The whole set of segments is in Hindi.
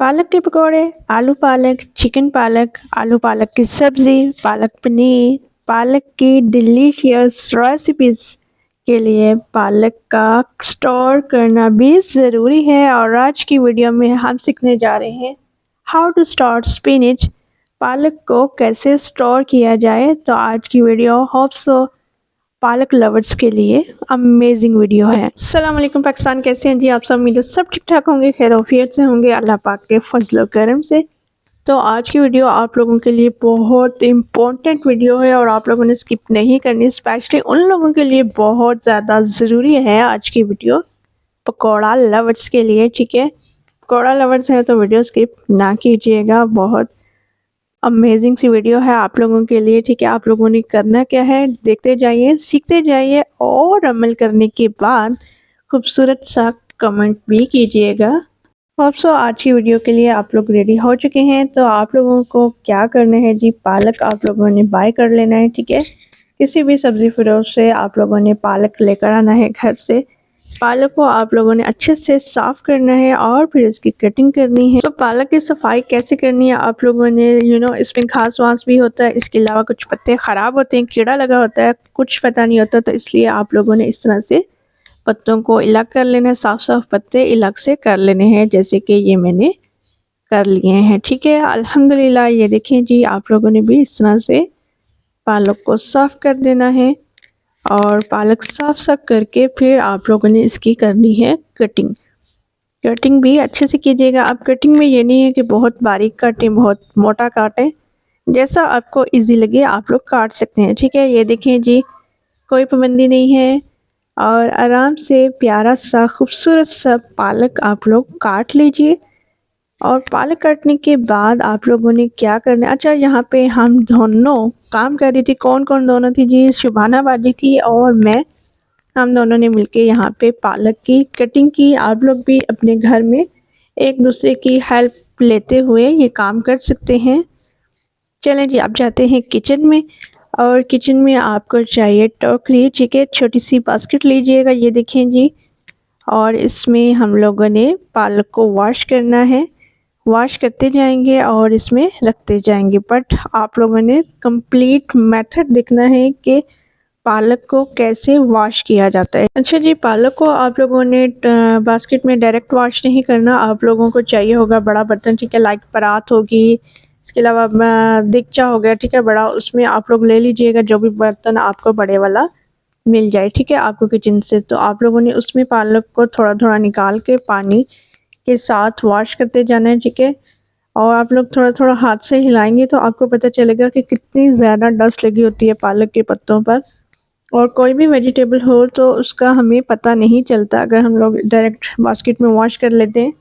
पालक के पकौड़े, आलू पालक, चिकन पालक, आलू पालक की सब्ज़ी, पालक पनीर, पालक की डिलीशियस रेसिपीज़ के लिए पालक का स्टोर करना भी ज़रूरी है। और आज की वीडियो में हम सीखने जा रहे हैं हाउ टू स्टोर स्पिनच, पालक को कैसे स्टोर किया जाए। तो आज की वीडियो होप सो पालक लवर्स के लिए अमेजिंग वीडियो है। अस्सलाम वालेकुम पाकिस्तान, कैसे हैं जी आप सब? उम्मीद है सब ठीक ठाक होंगे, खैर आफियत से होंगे अल्लाह पाक के फजल करम से। तो आज की वीडियो आप लोगों के लिए बहुत इम्पोर्टेंट वीडियो है और आप लोगों ने स्किप नहीं करनी, स्पेशली उन लोगों के लिए बहुत ज़्यादा ज़रूरी है आज की वीडियो पकौड़ा लवर्स के लिए। ठीक है, पकौड़ा लवर्स है तो वीडियो स्किप ना कीजिएगा, बहुत अमेजिंग सी वीडियो है आप लोगों के लिए। ठीक है, आप लोगों ने करना क्या है, देखते जाइए, सीखते जाइए और अमल करने के बाद खूबसूरत सा कमेंट भी कीजिएगा। होप आज की वीडियो के लिए आप लोग रेडी हो चुके हैं। तो आप लोगों को क्या करना है जी, पालक आप लोगों ने बाय कर लेना है। ठीक है, किसी भी सब्ज़ी फरोश से आप लोगों ने पालक लेकर आना है घर से। पालक को आप लोगों ने अच्छे से साफ़ करना है और फिर इसकी कटिंग करनी है। तो पालक की सफाई कैसे करनी है आप लोगों ने, इसमें घास वास भी होता है, इसके अलावा कुछ पत्ते ख़राब होते हैं, कीड़ा लगा होता है, कुछ पता नहीं होता, तो इसलिए आप लोगों ने इस तरह से पत्तों को अलग कर लेना है, साफ़ साफ़ पत्ते अलग से कर लेने हैं, जैसे कि ये मैंने कर लिए हैं। ठीक है, अल्हम्दुलिल्लाह। ये देखें जी, आप लोगों ने भी इस तरह से पालक को साफ़ कर देना है और पालक साफ करके फिर आप लोगों ने इसकी करनी है कटिंग। कटिंग भी अच्छे से कीजिएगा। अब कटिंग में ये नहीं है कि बहुत बारीक काटें, बहुत मोटा काटें, जैसा आपको इजी लगे आप लोग काट सकते हैं। ठीक है, ये देखें जी, कोई पाबंदी नहीं है और आराम से प्यारा सा खूबसूरत सा पालक आप लोग काट लीजिए। और पालक काटने के बाद आप लोगों ने क्या करना है, अच्छा यहाँ पे हम दोनों काम कर रही थी। कौन कौन दोनों थी जी? शुभाना बाजी थी और मैं, हम दोनों ने मिलके यहाँ पे पालक की कटिंग की। आप लोग भी अपने घर में एक दूसरे की हेल्प लेते हुए ये काम कर सकते हैं। चलें जी, अब जाते हैं किचन में। और किचन में आपको चाहिए टोकरी, ठीक है, छोटी सी बास्केट लीजिएगा, ये देखें जी। और इसमें हम लोगों ने पालक को वॉश करना है, वॉश करते जाएंगे और इसमें रखते जाएंगे, बट आप लोगों ने कंप्लीट मेथड देखना है कि पालक को कैसे वॉश किया जाता है। अच्छा जी, पालक को आप लोगों ने बास्केट में डायरेक्ट वॉश नहीं करना, आप लोगों को चाहिए होगा बड़ा बर्तन, ठीक है, लाइक परात होगी, इसके अलावा देगचा हो गया, ठीक है, बड़ा, उसमें आप लोग ले लीजिएगा जो भी बर्तन आपको बड़े वाला मिल जाए। ठीक है, आपको किचन से, तो आप लोगों ने उसमें पालक को थोड़ा थोड़ा निकाल के पानी के साथ वॉश करते जाना है। ठीक है, और आप लोग थोड़ा थोड़ा हाथ से हिलाएंगे तो आपको पता चलेगा कि कितनी ज़्यादा डस्ट लगी होती है पालक के पत्तों पर। और कोई भी वेजिटेबल हो तो उसका हमें पता नहीं चलता, अगर हम लोग डायरेक्ट बास्केट में वॉश कर लेते हैं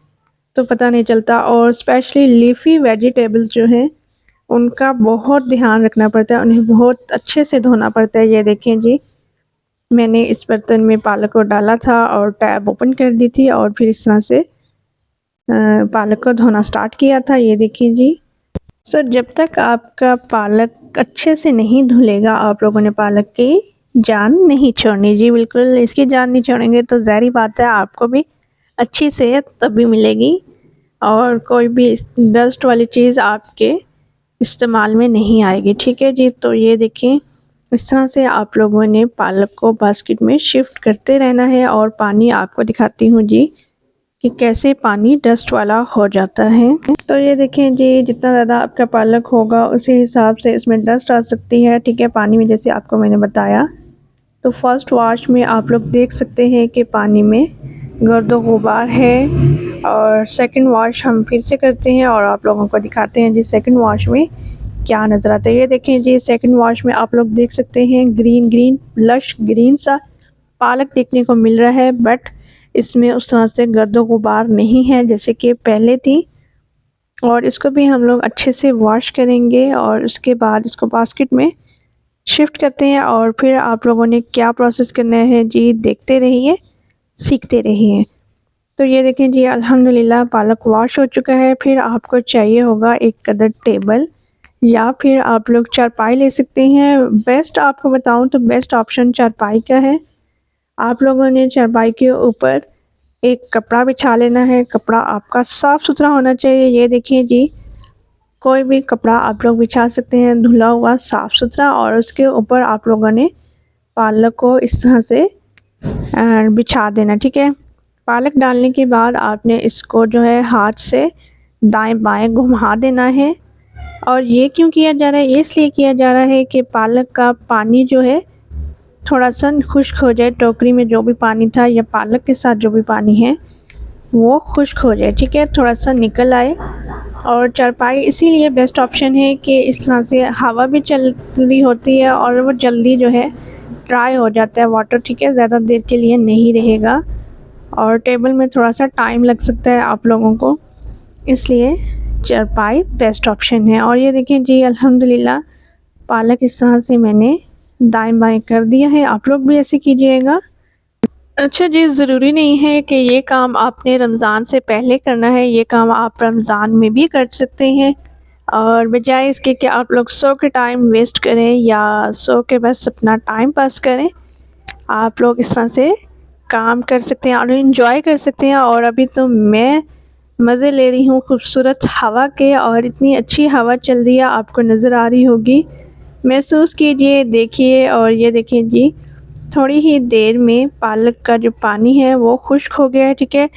तो पता नहीं चलता। और स्पेशली लीफी वेजिटेबल्स जो हैं उनका बहुत ध्यान रखना पड़ता है, उन्हें बहुत अच्छे से धोना पड़ता है। ये देखें जी, मैंने इस बर्तन में पालक को डाला था और टैब ओपन कर दी थी और फिर इस तरह से पालक को धोना स्टार्ट किया था। ये देखिए जी। सो जब तक आपका पालक अच्छे से नहीं धुलेगा आप लोगों ने पालक की जान नहीं छोड़नी जी, बिल्कुल इसकी जान नहीं छोड़ेंगे तो ज़ाहिर बात है आपको भी अच्छी सेहत तभी मिलेगी और कोई भी डस्ट वाली चीज़ आपके इस्तेमाल में नहीं आएगी। ठीक है जी, तो ये देखिए इस तरह से आप लोगों ने पालक को बास्केट में शिफ्ट करते रहना है। और पानी आपको दिखाती हूँ जी कि कैसे पानी डस्ट वाला हो जाता है। तो ये देखें जी, जितना ज़्यादा आपका पालक होगा उसी हिसाब से इसमें डस्ट आ सकती है। ठीक है, पानी में जैसे आपको मैंने बताया, तो फर्स्ट वॉश में आप लोग देख सकते हैं कि पानी में गर्द गुबार है। और सेकंड वॉश हम फिर से करते हैं और आप लोगों को दिखाते हैं जी सेकंड वॉश में क्या नज़र आता है। ये देखें जी, सेकंड वॉश में आप लोग देख सकते हैं ग्रीन ग्रीन लश ग्रीन सा पालक देखने को मिल रहा है, बट इसमें उस तरह से गर्द गुबार नहीं है जैसे कि पहले थी। और इसको भी हम लोग अच्छे से वॉश करेंगे और उसके बाद इसको बास्केट में शिफ्ट करते हैं। और फिर आप लोगों ने क्या प्रोसेस करना है जी, देखते रहिए, सीखते रहिए। तो ये देखें जी, अल्हम्दुलिल्लाह पालक वॉश हो चुका है। फिर आपको चाहिए होगा एक कदर टेबल या फिर आप लोग चारपाई ले सकते हैं। बेस्ट आपको बताऊं तो बेस्ट ऑप्शन चारपाई का है। आप लोगों ने चारपाई के ऊपर एक कपड़ा बिछा लेना है। कपड़ा आपका साफ़ सुथरा होना चाहिए। ये देखिए जी, कोई भी कपड़ा आप लोग बिछा सकते हैं धुला हुआ साफ़ सुथरा, और उसके ऊपर आप लोगों ने पालक को इस तरह से बिछा देना, ठीक है। पालक डालने के बाद आपने इसको जो है हाथ से दाएं-बाएं घुमा देना है। और ये क्यों किया जा रहा है? ये इसलिए किया जा रहा है कि पालक का पानी जो है थोड़ा-सा खुश्क हो जाए। टोकरी में जो भी पानी था या पालक के साथ जो भी पानी है वो खुश्क हो जाए, ठीक है, थोड़ा-सा निकल आए। और चारपाई इसीलिए बेस्ट ऑप्शन है कि इस तरह से हवा भी चल रही होती है और वो जल्दी जो है ड्राई हो जाता है वाटर, ठीक है, ज़्यादा देर के लिए नहीं रहेगा। और टेबल में थोड़ा-सा टाइम लग सकता है आप लोगों को, इसलिए चारपाई बेस्ट ऑप्शन है। और ये देखिए जी, अल्हम्दुलिल्लाह पालक इस तरह से मैंने दाएँ-बाएँ कर दिया है। आप लोग भी ऐसे कीजिएगा। अच्छा जी, ज़रूरी नहीं है कि ये काम आपने रमज़ान से पहले करना है, ये काम आप रमज़ान में भी कर सकते हैं। और बजाय इसके कि आप लोग सो के टाइम वेस्ट करें या सो के बस अपना टाइम पास करें, आप लोग इस तरह से काम कर सकते हैं और एंजॉय कर सकते हैं। और अभी तो मैं मज़े ले रही हूँ खूबसूरत हवा के, और इतनी अच्छी हवा चल रही है, आपको नज़र आ रही होगी। महसूस कीजिए, देखिए। और ये देखिए जी, थोड़ी ही देर में पालक का जो पानी है वो खुश्क हो गया है, ठीक है।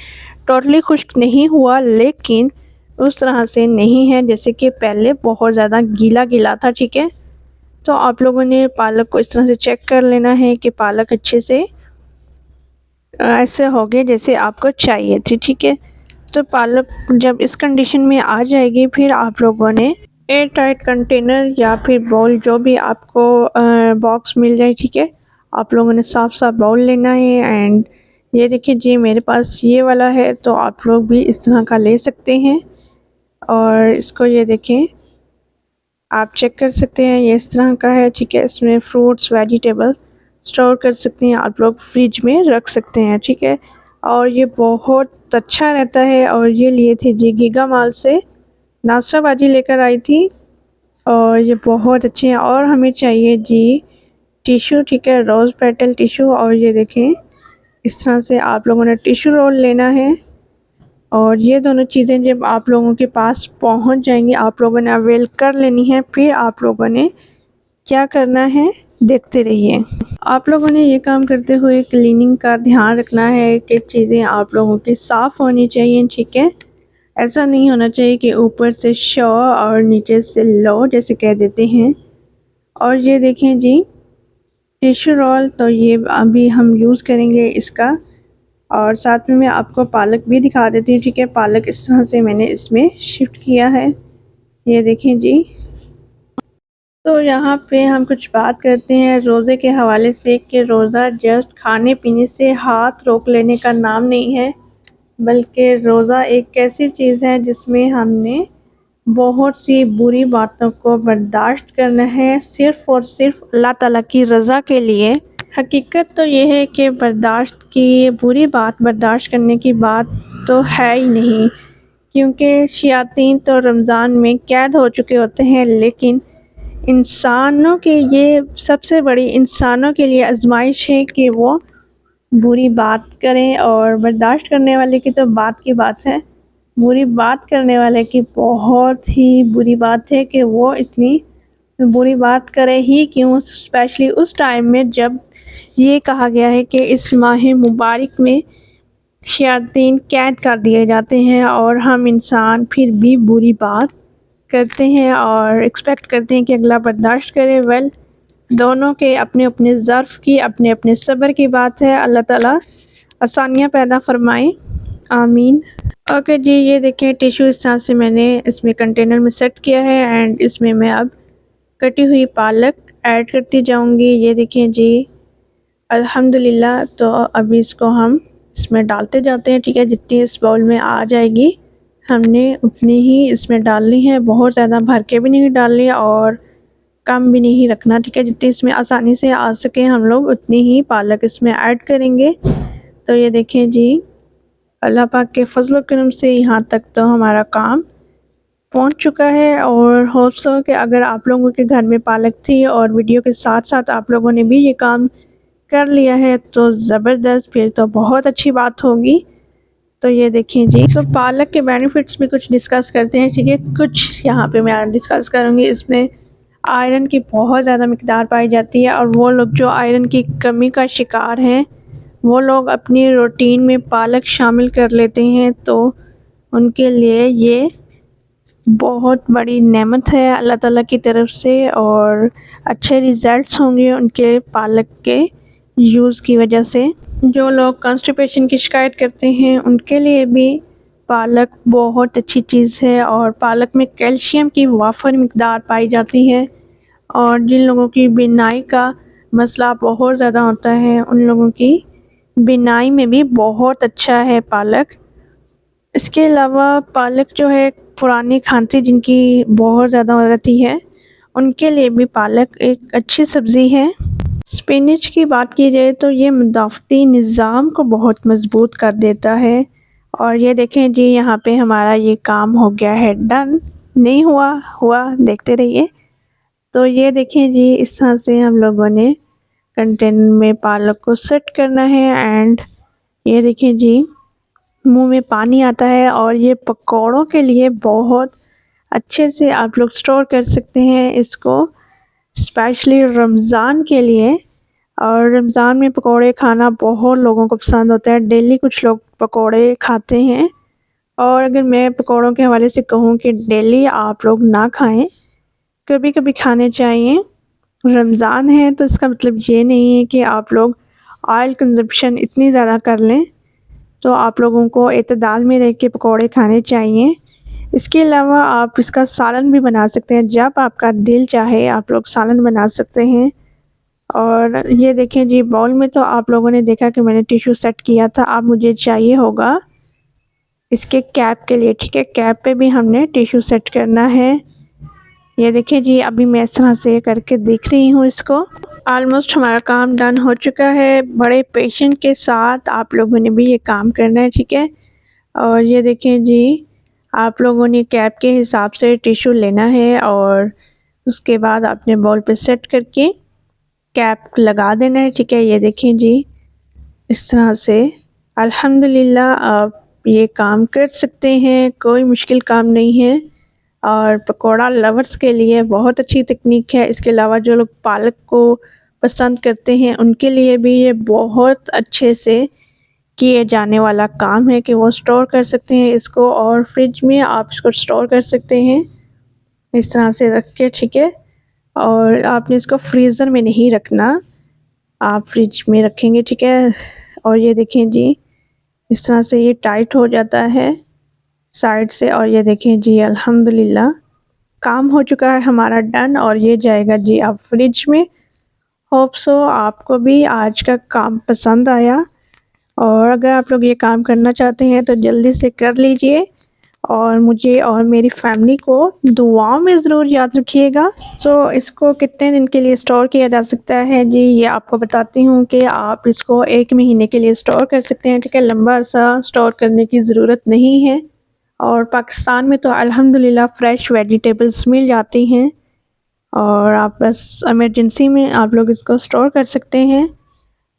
टोटली खुश्क नहीं हुआ, लेकिन उस तरह से नहीं है जैसे कि पहले बहुत ज़्यादा गीला-गीला था, ठीक है। तो आप लोगों ने पालक को इस तरह से चेक कर लेना है कि पालक अच्छे से ऐसे हो गए जैसे आपको चाहिए थी, ठीक है। तो पालक जब इस कंडीशन में आ जाएगी, फिर आप लोगों ने एयर टाइट कंटेनर या फिर बाउल, जो भी आपको बॉक्स मिल जाए, ठीक है, आप लोगों ने साफ-साफ बाउल लेना है। एंड ये देखिए जी, मेरे पास ये वाला है, तो आप लोग भी इस तरह का ले सकते हैं। और इसको ये देखें, आप चेक कर सकते हैं, ये इस तरह का है, ठीक है। इसमें फ्रूट्स, वेजिटेबल्स स्टोर कर सकते हैं, आप लोग फ्रिज में रख सकते हैं, ठीक है। और ये बहुत अच्छा रहता है। और ये लिए थे जी गीगा मॉल से, नाश्ताबाजी लेकर आई थी, और ये बहुत अच्छे हैं। और हमें चाहिए जी टिश्यू, ठीक है, रोज़ पेटल टिश्यू। और ये देखें, इस तरह से आप लोगों ने टिश्यू रोल लेना है। और ये दोनों चीज़ें जब आप लोगों के पास पहुंच जाएंगी, आप लोगों ने अवेल कर लेनी है। फिर आप लोगों ने क्या करना है, देखते रहिए। आप लोगों ने ये काम करते हुए क्लीनिंग का ध्यान रखना है कि चीज़ें आप लोगों की साफ़ होनी चाहिए, ठीक है। ऐसा नहीं होना चाहिए कि ऊपर से शो और नीचे से लो जैसे कह देते हैं। और ये देखें जी, टिश्यू रोल, तो ये अभी हम यूज़ करेंगे इसका। और साथ में मैं आपको पालक भी दिखा देती हूँ, ठीक है। पालक इस तरह से मैंने इसमें शिफ्ट किया है, ये देखें जी। तो यहाँ पे हम कुछ बात करते हैं रोज़े के हवाले से कि रोज़ा जस्ट खाने पीने से हाथ रोक लेने का नाम नहीं है, बल्कि रोज़ा एक ऐसी चीज़ है जिसमें हमने बहुत सी बुरी बातों को बर्दाश्त करना है, सिर्फ़ और सिर्फ अल्लाह ताला की रज़ा के लिए। हकीकत तो ये है कि बर्दाश्त की बुरी बात बर्दाश्त करने की बात तो है ही नहीं, क्योंकि शयातीन तो रमज़ान में कैद हो चुके होते हैं। लेकिन इंसानों के ये सबसे बड़ी इंसानों के लिए आजमाइश है कि वो बुरी बात करें। और बर्दाश्त करने वाले की तो बात की बात है, बुरी बात करने वाले की बहुत ही बुरी बात है कि वो इतनी बुरी बात करे ही क्यों, स्पेशली उस टाइम में जब ये कहा गया है कि इस माह मुबारक में शयातीन कैद कर दिए जाते हैं, और हम इंसान फिर भी बुरी बात करते हैं और एक्सपेक्ट करते हैं कि अगला बर्दाश्त करे। वेल, दोनों के अपने अपने ज़र्फ़ की, अपने अपने सब्र की बात है। अल्लाह ताला आसानियाँ पैदा फ़रमाएँ, आमीन। ओके जी, ये देखिए टिश्यू इस तरह से मैंने इसमें कंटेनर में सेट किया है। एंड इसमें मैं अब कटी हुई पालक ऐड करती जाऊंगी, ये देखिए जी, अल्हम्दुलिल्लाह। तो अभी इसको हम इसमें डालते जाते हैं, ठीक है। जितनी इस बाउल में आ जाएगी हमने उतनी ही इसमें डालनी है, बहुत ज़्यादा भर के भी नहीं डालनी और कम भी नहीं रखना, ठीक है। जितनी इसमें आसानी से आ सके हम लोग उतनी ही पालक इसमें ऐड करेंगे। तो ये देखें जी, अल्लाह पाक के फजल करम से यहाँ तक तो हमारा काम पहुँच चुका है। और होप सो कि अगर आप लोगों के घर में पालक थी और वीडियो के साथ साथ आप लोगों ने भी ये काम कर लिया है तो ज़बरदस्त, फिर तो बहुत अच्छी बात होगी। तो ये देखिए जी, सो पालक के बेनिफिट्स भी कुछ डिस्कस करते हैं, ठीक है। कुछ यहाँ पे मैं डिस्कस करूँगी। इसमें आयरन की बहुत ज़्यादा मिकदार पाई जाती है, और वो लोग जो आयरन की कमी का शिकार हैं, वो लोग अपनी रूटीन में पालक शामिल कर लेते हैं, तो उनके लिए ये बहुत बड़ी नेमत है अल्लाह ताला की तरफ से, और अच्छे रिज़ल्ट्स होंगे उनके पालक के यूज़ की वजह से। जो लोग कॉन्स्टिपेशन की शिकायत करते हैं, उनके लिए भी पालक बहुत अच्छी चीज़ है, और पालक में कैल्शियम की वाफर मिकदार पाई जाती है। और जिन लोगों की बिनाई का मसला बहुत ज़्यादा होता है, उन लोगों की बिनाई में भी बहुत अच्छा है पालक। इसके अलावा पालक जो है, पुरानी खांसी जिनकी बहुत ज़्यादा हो जाती है, उनके लिए भी पालक एक अच्छी सब्ज़ी है। स्पिनच की बात की जाए तो ये मदाफ़ती निज़ाम को बहुत मज़बूत कर देता है। और ये देखें जी, यहाँ पे हमारा ये काम हो गया है डन। नहीं हुआ हुआ देखते रहिए। तो ये देखें जी, इस तरह से हम लोगों ने कंटेनर में पालक को सेट करना है। एंड ये देखें जी, मुंह में पानी आता है, और ये पकौड़ों के लिए बहुत अच्छे से आप लोग स्टोर कर सकते हैं इसको, स्पेशली रमज़ान के लिए। और रमज़ान में पकौड़े खाना बहुत लोगों को पसंद होता है, डेली कुछ लोग पकौड़े खाते हैं। और अगर मैं पकौड़ों के हवाले से कहूँ कि डेली आप लोग ना खाएं, कभी कभी खाने चाहिए। रमज़ान है तो इसका मतलब ये नहीं है कि आप लोग ऑयल कंजप्शन इतनी ज़्यादा कर लें, तो आप लोगों को एतदाल में रह के पकौड़े खाने चाहिए। इसके अलावा आप इसका सालन भी बना सकते हैं, जब आपका दिल चाहे आप लोग सालन बना सकते हैं। और ये देखें जी, बाउल में तो आप लोगों ने देखा कि मैंने टिश्यू सेट किया था, अब मुझे चाहिए होगा इसके कैप के लिए, ठीक है। कैप पे भी हमने टिश्यू सेट करना है। ये देखिए जी, अभी मैं इस तरह से करके देख रही हूँ इसको। ऑलमोस्ट हमारा काम डन हो चुका है। बड़े पेशेंट के साथ आप लोगों ने भी ये काम करना है, ठीक है। और ये देखें जी, आप लोगों ने कैप के हिसाब से टिश्यू लेना है, और उसके बाद आपने बाउल पे सेट करके कैप लगा देना है, ठीक है। ये देखें जी, इस तरह से अल्हम्दुलिल्लाह आप ये काम कर सकते हैं, कोई मुश्किल काम नहीं है। और पकोड़ा लवर्स के लिए बहुत अच्छी तकनीक है। इसके अलावा जो लोग पालक को पसंद करते हैं, उनके लिए भी ये बहुत अच्छे से किए जाने वाला काम है कि वो स्टोर कर सकते हैं इसको, और फ्रिज में आप इसको स्टोर कर सकते हैं इस तरह से रख के, ठीक है। और आपने इसको फ्रीज़र में नहीं रखना, आप फ्रिज में रखेंगे, ठीक है। और ये देखें जी, इस तरह से ये टाइट हो जाता है साइड से। और ये देखें जी, अल्हम्दुलिल्लाह काम हो चुका है हमारा डन, और ये जाएगा जी अब फ्रिज में। होप सो आपको भी आज का काम पसंद आया, और अगर आप लोग ये काम करना चाहते हैं तो जल्दी से कर लीजिए, और मुझे और मेरी फैमिली को दुआओं में ज़रूर याद रखिएगा। सो इसको कितने दिन के लिए स्टोर किया जा सकता है जी, ये आपको बताती हूँ कि आप इसको 1 महीने के लिए स्टोर कर सकते हैं, ठीक है। लंबा अर्सा स्टोर करने की ज़रूरत नहीं है। और पाकिस्तान में तो अल्हम्दुलिल्लाह फ़्रेश वेजिटेबल्स मिल जाती हैं, और आप बस इमरजेंसी में आप लोग इसको स्टोर कर सकते हैं।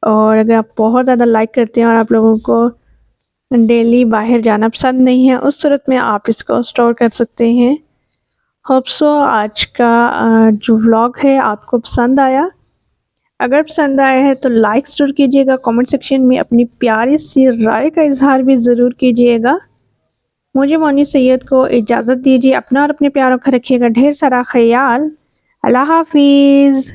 और अगर आप बहुत ज़्यादा लाइक करते हैं और आप लोगों को डेली बाहर जाना पसंद नहीं है, उस सूरत में आप इसको स्टोर कर सकते हैं। होप सो आज का जो व्लॉग है आपको पसंद आया। अगर पसंद आया है तो लाइक ज़रूर कीजिएगा, कमेंट सेक्शन में अपनी प्यारी सी राय का इजहार भी ज़रूर कीजिएगा। मुझे मोनी सैयद को इजाज़त दीजिए। अपना और अपने प्यारों का रखिएगा ढेर सारा ख्याल। अल्लाह हाफिज़।